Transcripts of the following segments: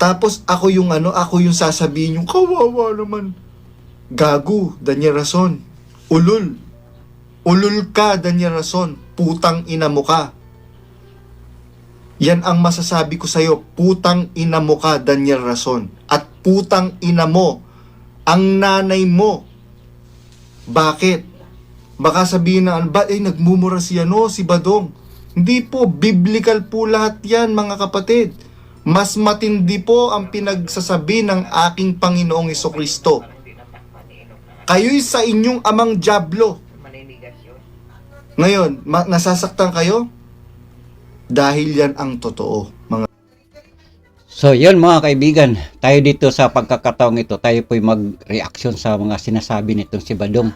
Tapos ako yung sasabihin yung kawawa naman. Gago, Daniel Rason. Ulul. Ulul ka, Daniel Rason. Putang ina mo ka. Yan ang masasabi ko sa'yo. Putang ina mo ka, Daniel Rason. At putang ina mo, ang nanay mo. Bakit? Baka sabihin na, nagmumura si Badong. Hindi po, biblical po lahat yan, mga kapatid. Mas matindi po ang pinagsasabi ng aking Panginoong Hesukristo. Kayo'y sa inyong amang dyablo. Ngayon, nasasaktan kayo? Dahil yan ang totoo, mga. So yun mga kaibigan, tayo dito sa pagkakataong ito, tayo po'y mag-reaction sa mga sinasabi nitong si Badong.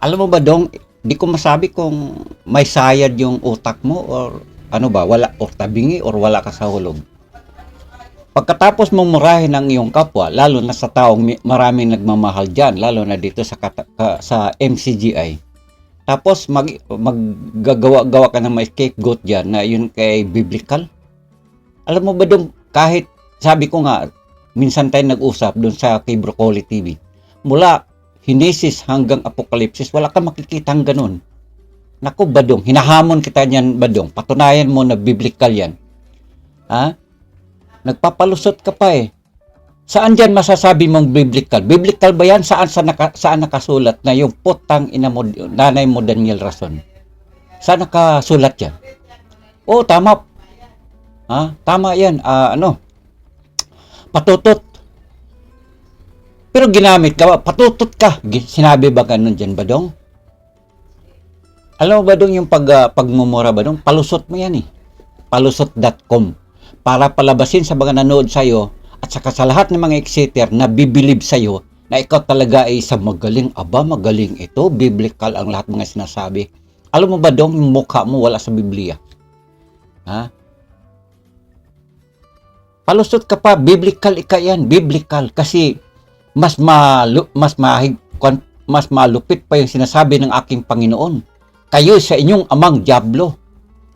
Alam mo Badong, di ko masabi kung may sayad yung utak mo or ano ba, wala or tabingi or wala ka sa hulog. Pagkatapos mong murahin ang iyong kapwa, lalo na sa taong maraming nagmamahal dyan, lalo na dito sa MCGI, tapos maggagawa-gawa ka ng may scapegoat dyan na yun kay biblical. Alam mo ba dong, kahit sabi ko nga, minsan tayo nag-usap doon sa kay Broccoli TV, mula Genesis hanggang Apokalipsis, wala ka makikitang ganun. Naku Badong, hinahamon kita niyan Badong, patunayan mo na biblical yan. Ha? Nagpapalusot ka pa eh. Saan dyan masasabi mong biblical? Biblical ba yan? Saan nakasulat na yung putang ina mo, nanay mo Daniel Rason? Saan nakasulat yan? Oo, tama. Ha? Tama yan. Patutot. Pero ginamit ka, patutot ka. Sinabi ba ganun dyan, Badong? Alam mo, Badong, yung pagmumura, Badong, palusot mo yan eh. Palusot.com. Para palabasin sa mga nanood sa'yo at saka sa lahat ng mga exeter na bibilib sa'yo na ikaw talaga ay isang magaling. Aba, magaling ito. Biblical ang lahat mga sinasabi. Alam mo ba dong, yung mukha mo wala sa Biblia? Ha? Palusot ka pa. Biblical yan. Biblical. Kasi mas malupit pa yung sinasabi ng aking Panginoon. Kayo sa inyong amang dyablo.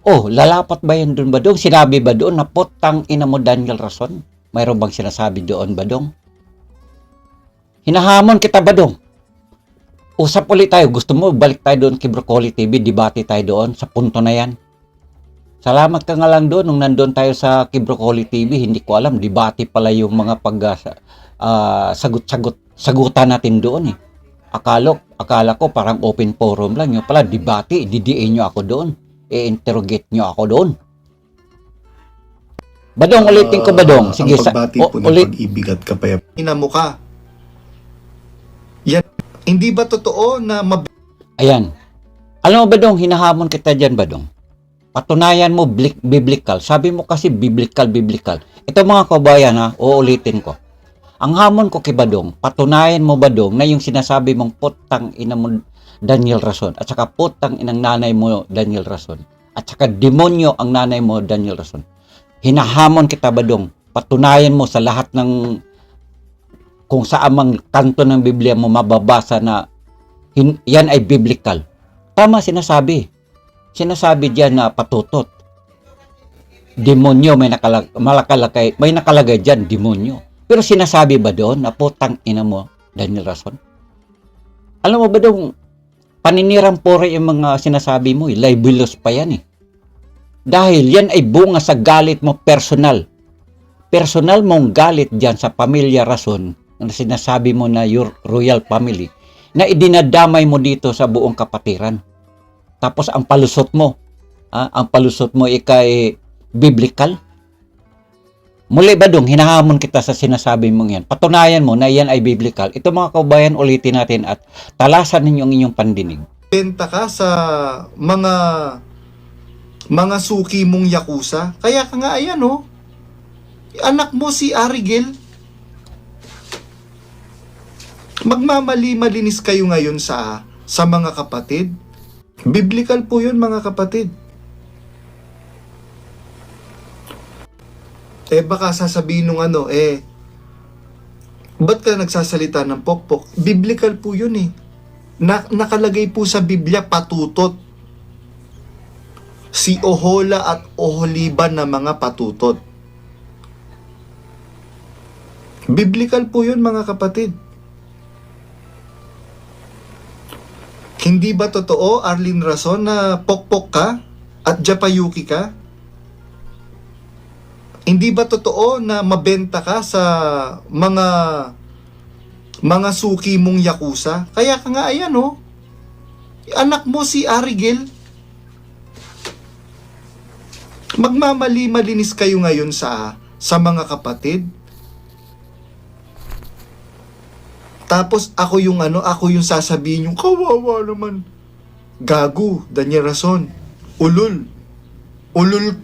Oh, lalapat ba yan doon Badong? Sinabi ba doon na putang ina mo Daniel Rason? Mayroon bang sinasabi doon Badong? Hinahamon kita Badong. Usap ulit tayo. Gusto mo balik tayo doon kay Broccoli TV, debate tayo doon sa punto na yan. Salamat ka nga lang doon nung nandun tayo sa kay Broccoli TV, hindi ko alam, debate pala yung mga sagutan natin doon eh. Akala ko parang open forum lang, yung pala debate, didiin nyo ako doon. I-interrogate nyo ako doon. Badong, ulitin ko Badong. Sige, ang pagbati po ng pag-ibig at kapayapaan. Ina mo ka. Yan, hindi ba totoo na Ayan. Alam mo Badong, hinahamon kita dyan Badong. Patunayan mo biblical. Sabi mo kasi biblical. Ito mga kabayan ha, uulitin ko. Ang hamon ko kay Badong, patunayan mo Badong na yung sinasabi mong putang ina mo Daniel Rason at saka putang inang nanay mo Daniel Rason at saka demonyo ang nanay mo Daniel Rason. Hinahamon kita Badong, patunayan mo sa lahat ng kung saan mang kanto ng Biblia mo mababasa na yan ay biblical. Tama sinasabi diyan na patutot. Demonyo may nakalagay diyan, demonyo. Pero sinasabi ba doon na putang ina mo Daniel Rason? Alam mo ba Badong, paninirang pore yung mga sinasabi mo, libelous pa yan eh. Dahil yan ay bunga sa galit mo personal. Personal mong galit dyan sa pamilya Rason, na sinasabi mo na your royal family, na idinadamay mo dito sa buong kapatiran. Tapos ang palusot mo ikay biblical. Muli Badong, hinahamon kita sa sinasabi mong yan. Patunayan mo na yan ay biblical. Ito mga kaubayan, ulitin natin at talasan ninyo ang inyong pandinig. benta ka sa mga suki mong yakuza? Kaya ka nga ayan oh. Anak mo si Arigel. Magmamali-malinis kayo ngayon sa mga kapatid. Biblical po 'yun mga kapatid. Baka sasabihin nung ba't ka nagsasalita ng pokpok? Biblical po yun eh. Nakalagay po sa Biblia, patutot. Si Ohola at Oholiba na mga patutot. Biblical po yun, mga kapatid. Hindi ba totoo, Arlene Rason, na pokpok ka at japayuki ka? Hindi ba totoo na mabenta ka sa mga suki mong yakuza? Kaya ka nga, ayan oh, anak mo si Arigel, magmamali-malinis kayo ngayon sa mga kapatid. Tapos ako yung sasabihin yung kawawa naman. Gago, Daniel Rason. Ulul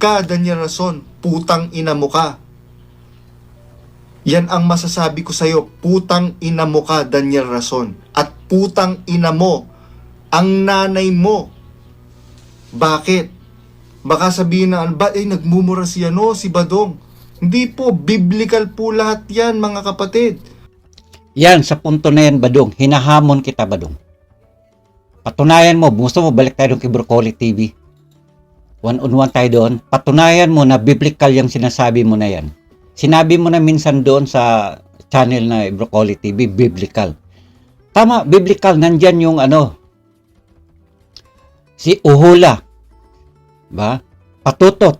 ka, Daniel Rason. Putang ina mo ka. Yan ang masasabi ko sa'yo. Putang ina mo ka, Daniel Rason. At putang ina mo ang nanay mo. Bakit? Baka sabihin na, nagmumura si Badong. Hindi po, biblical po lahat yan, mga kapatid. Yan, sa punto na yan, Badong, hinahamon kita, Badong. Patunayan mo, gusto mo balik tayo doon kay Broccoli TV. One-on-one tayo doon. Patunayan mo na biblical yung sinasabi mo na yan. Sinabi mo na minsan doon sa channel na Broccoli TV, biblical. Tama, biblical. Nandyan yung si Uhula. Ba? Patutot.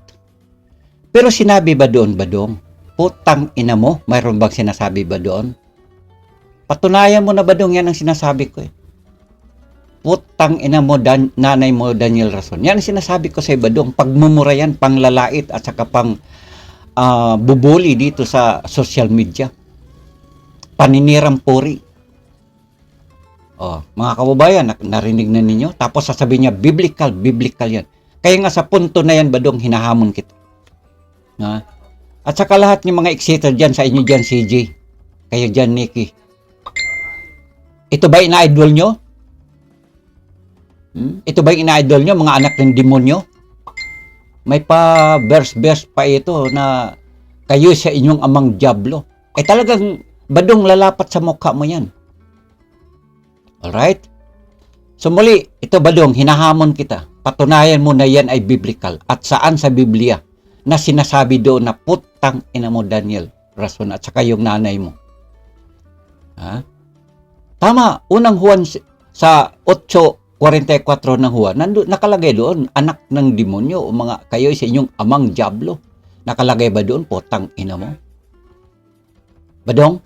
Pero sinabi ba doon, Badong? Putang ina mo? Mayroon bang sinasabi ba doon? Patunayan mo na, Badong, yan ang sinasabi ko eh. Putang ina mo, nanay mo, Daniel Rason. Yan ang sinasabi ko sa Badong. Pagmumura yan, panglalait at saka pang bubuli dito sa social media. Paninirang puri. Oh, mga kababayan, narinig na ninyo? Tapos sasabihin niya, biblical yan. Kaya nga sa punto na yan, Badong, hinahamon kita. Ha? At saka lahat ng mga excited dyan sa inyo dyan, CJ. Kayo dyan, Nikki. Ito ba ina-idol nyo? Ito ba ina-idol nyo, mga anak ng demonyo? May pa verse pa ito na kayo sa inyong amang diablo. Talagang, Badong, lalapat sa mukha mo yan. Alright? So muli, ito, Badong, hinahamon kita. Patunayan mo na yan ay biblical. At saan sa Biblia na sinasabi doon na putang ina mo, Daniel Rason, at saka yung nanay mo. Ha? Tama, unang Juan sa 8:44 ng Juan, nakalagay doon, anak ng demonyo o mga kayo sa inyong amang diablo. Nakalagay ba doon, putang ina mo? Badong?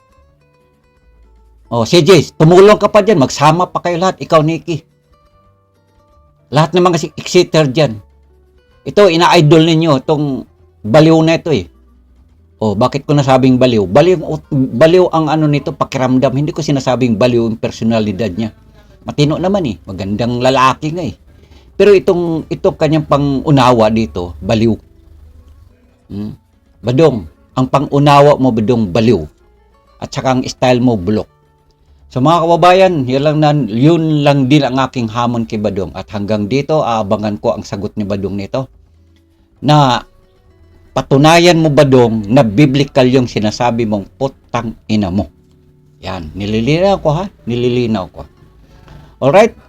O, CJ, tumulong ka pa dyan, magsama pa kayo lahat, ikaw, Nikki. Lahat ng mga excited dyan. Ito, ina-idol ninyo, itong baliw na ito eh. O, bakit ko nasabing baliw? Baliw ang nito, pakiramdam. Hindi ko sinasabing baliw yung personalidad niya. Matino naman eh. Magandang lalaki nga eh. Pero itong kanyang pangunawa dito, baliw. Badong, ang pangunawa mo, Badong, baliw. At saka ang style mo, bulok. So mga kababayan, yun lang din ang aking hamon kay Badong. At hanggang dito, aabangan ko ang sagot ni Badong nito. Na patunayan mo, Badong, na biblical yung sinasabi mong putang ina mo. Yan, nililinaw ko ha? Nililinaw ko. Alright?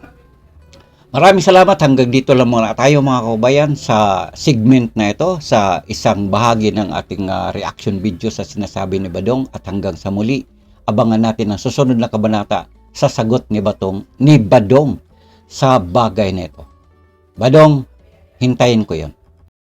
Maraming salamat. Hanggang dito lang muna tayo, mga kababayan, sa segment na ito, sa isang bahagi ng ating reaction video sa sinasabi ni Badong. At hanggang sa muli, abangan natin ang susunod na kabanata sa sagot ni Badong sa bagay na ito. Badong, hintayin ko yon.